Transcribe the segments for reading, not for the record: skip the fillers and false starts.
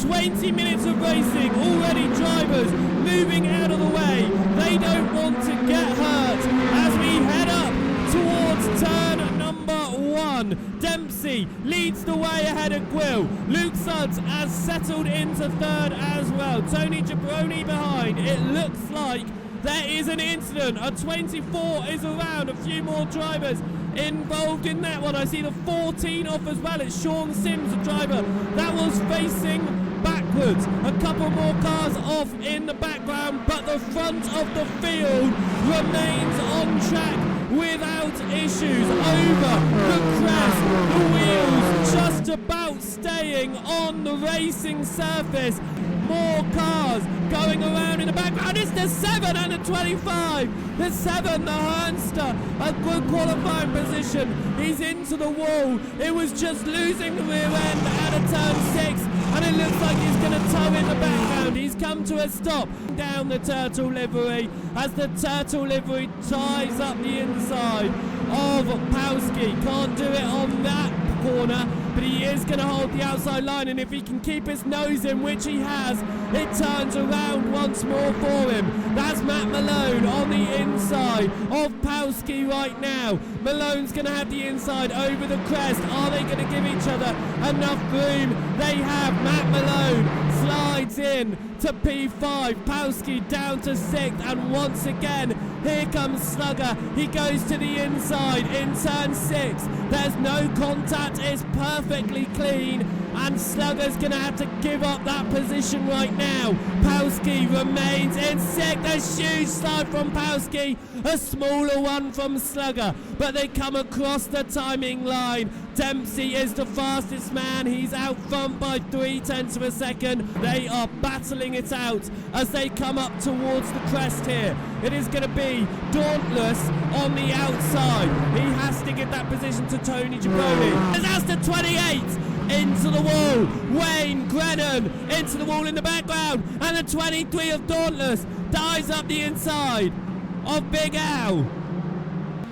20 minutes of racing, already drivers moving out of the way. They don't want to get hurt as we head up towards turn number 1. Dempsey leads the way ahead of Quill. Luke Sudds has settled into third as well. Tony Jabroni behind. It looks like there is an incident. A 24 is around. A few more drivers involved in that one. I see the 14 off as well. It's Sean Sims, the driver that was facing backwards. A couple more cars off in the background, but the front of the field remains on track without issues. Over the crest, the wheels just about staying on the racing surface. More cars going around in the background. It's the 7 and the 25. The 7, the Hernster, a good qualifying position. He's into the wall. It was just losing the rear end out of turn 6, and it looks like he's going to tow in the background. He's come to a stop down the Turtle livery as the Turtle livery ties up the inside of Pawski. Can't do it on that corner, but he is going to hold the outside line, and if he can keep his nose in, which he has, it turns around once more for him. That's Matt Malone on the inside of Pawski right now. Malone's going to have the inside over the crest. Are they going to give each other enough room? They have. Matt Malone slides in to P5. Pawski down to 6th, and once again here comes Slugger. He goes to the inside in turn 6. There's no contact. It's perfectly clean, and Slugger's going to have to give up that position right now. Pawski remains in 6th. A huge slide from Pawski, a smaller one from Slugger, but they come across the timing line. Dempsey is the fastest man. He's out front by 0.3 of a second. They are battling it out as they come up towards the crest here. It is going to be Dauntless on the outside. He has to get that position to Tony Jabroni. And that's the 28 into the wall. Wayne Grennan into the wall in the background, and the 23 of Dauntless dives up the inside of Big Al.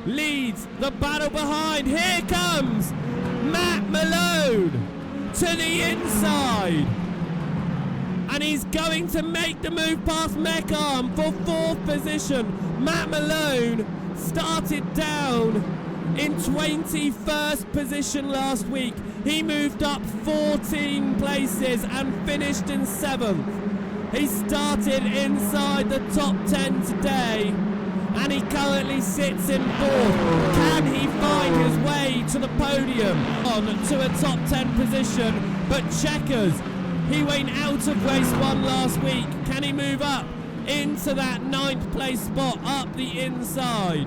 Leads the battle behind. Here comes Matt Malone to the inside, and he's going to make the move past Meckham for 4th position. Matt Malone started down in 21st position last week. He moved up 14 places and finished in 7th. He started inside the top 10 today, and he currently sits in 4th. Can he find his way to the podium on to a top 10 position? But Checkers, he went out of race 1 last week. Can he move up into that 9th place spot up the inside?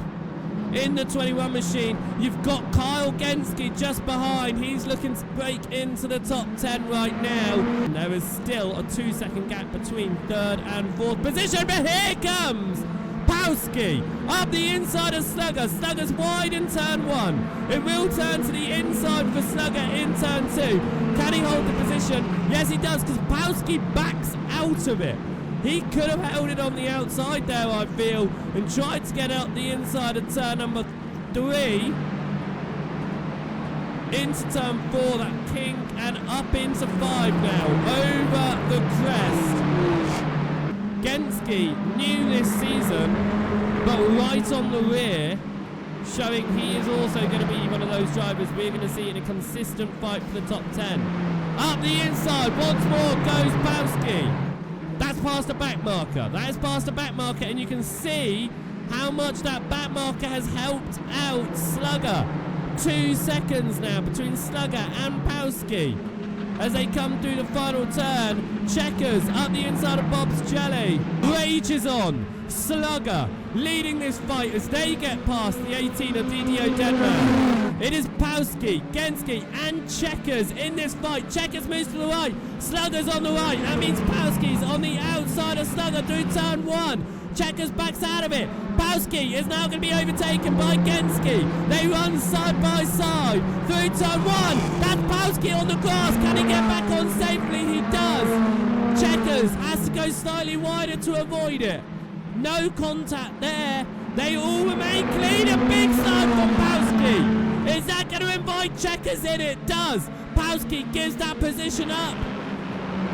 In the 21 machine, you've got Kyle Genski just behind. He's looking to break into the top 10 right now. And there is still a 2-second gap between 3rd and 4th position, but here comes Pawski up the inside of Slugger. Slugger's wide in turn 1. It will turn to the inside for Slugger in turn 2. Can he hold the position? Yes, he does, because Pawski backs out of it. He could have held it on the outside there, I feel, and tried to get out the inside of turn number 3. Into turn 4, that kink, and up into 5 now, over the crest. Genski, new this season, but right on the rear, showing he is also going to be one of those drivers we're going to see in a consistent fight for the top 10. Up the inside, once more goes Pawski. That's past the back marker. That is past the back marker, and you can see how much that back marker has helped out Slugger. 2 seconds now between Slugger and Pawski as they come through the final turn. Checkers up the inside of Bob's Jelly. Rages on. Slugger leading this fight as they get past the 18 of DDO Denver. It is Pawski, Genski, and Checkers in this fight. Checkers moves to the right. Slugger's on the right. That means Pawski's on the outside of Slugger through turn 1. Checkers backs out of it. Pawski is now going to be overtaken by Genski. They run side by side through turn 1. That's Pawski on the grass. Can he get back on safely? He does. Checkers has to go slightly wider to avoid it. No contact there. They all remain clean. A big slide from Pawski. Is that going to invite Checkers in? It does. Pawski gives that position up.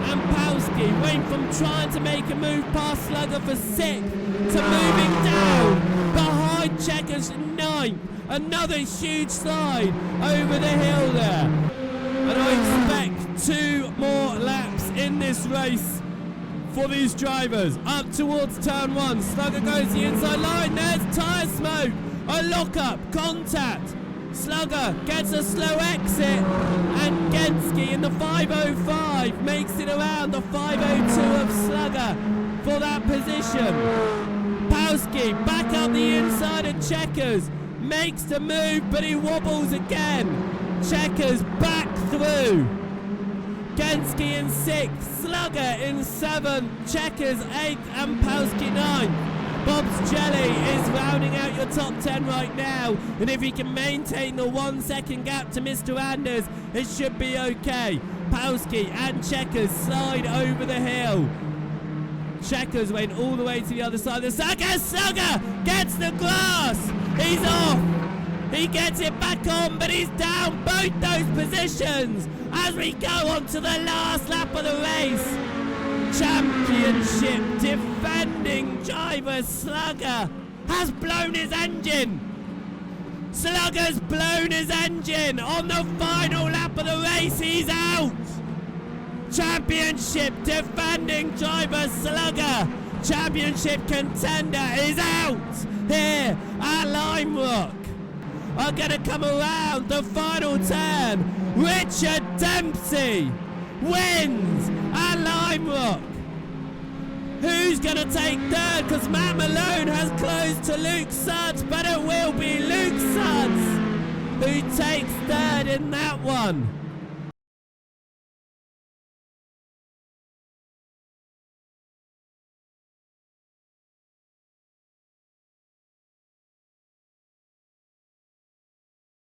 and Palski went from trying to make a move past Slugger for 6th to moving down behind Checkers 9th. Another huge slide over the hill there. And I expect 2 more laps in this race for these drivers. Up towards turn 1. Slugger goes the inside line. There's tyre smoke. A lock-up. Contact. Slugger gets a slow exit, and Genski in the 505 makes it around the 502 of Slugger for that position. Palski back up the inside of Checkers, makes the move, but he wobbles again. Checkers back through. Genski in 6th, Slugger in 7th, Checkers 8th, and Palski 9th. Bob's Jelly is rounding out your top 10 right now, and if he can maintain the 1 second gap to Mr. Anders, it should be okay. Palski and Checkers slide over the hill. Checkers went all the way to the other side of the circuit. Slugger gets the glass. He's off. He gets it back on, but he's down both those positions as we go on to the last lap of the race. Championship defending driver Slugger has blown his engine. Slugger's blown his engine on the final lap of the race. He's out. Championship defending driver Slugger, championship contender, is out here at Lime Rock. Are going to come around the final turn. Richard Dempsey wins at Lime Rock. Who's going to take 3rd? Because Matt Malone has closed to Luke Suds, but it will be Luke Suds who takes 3rd in that one.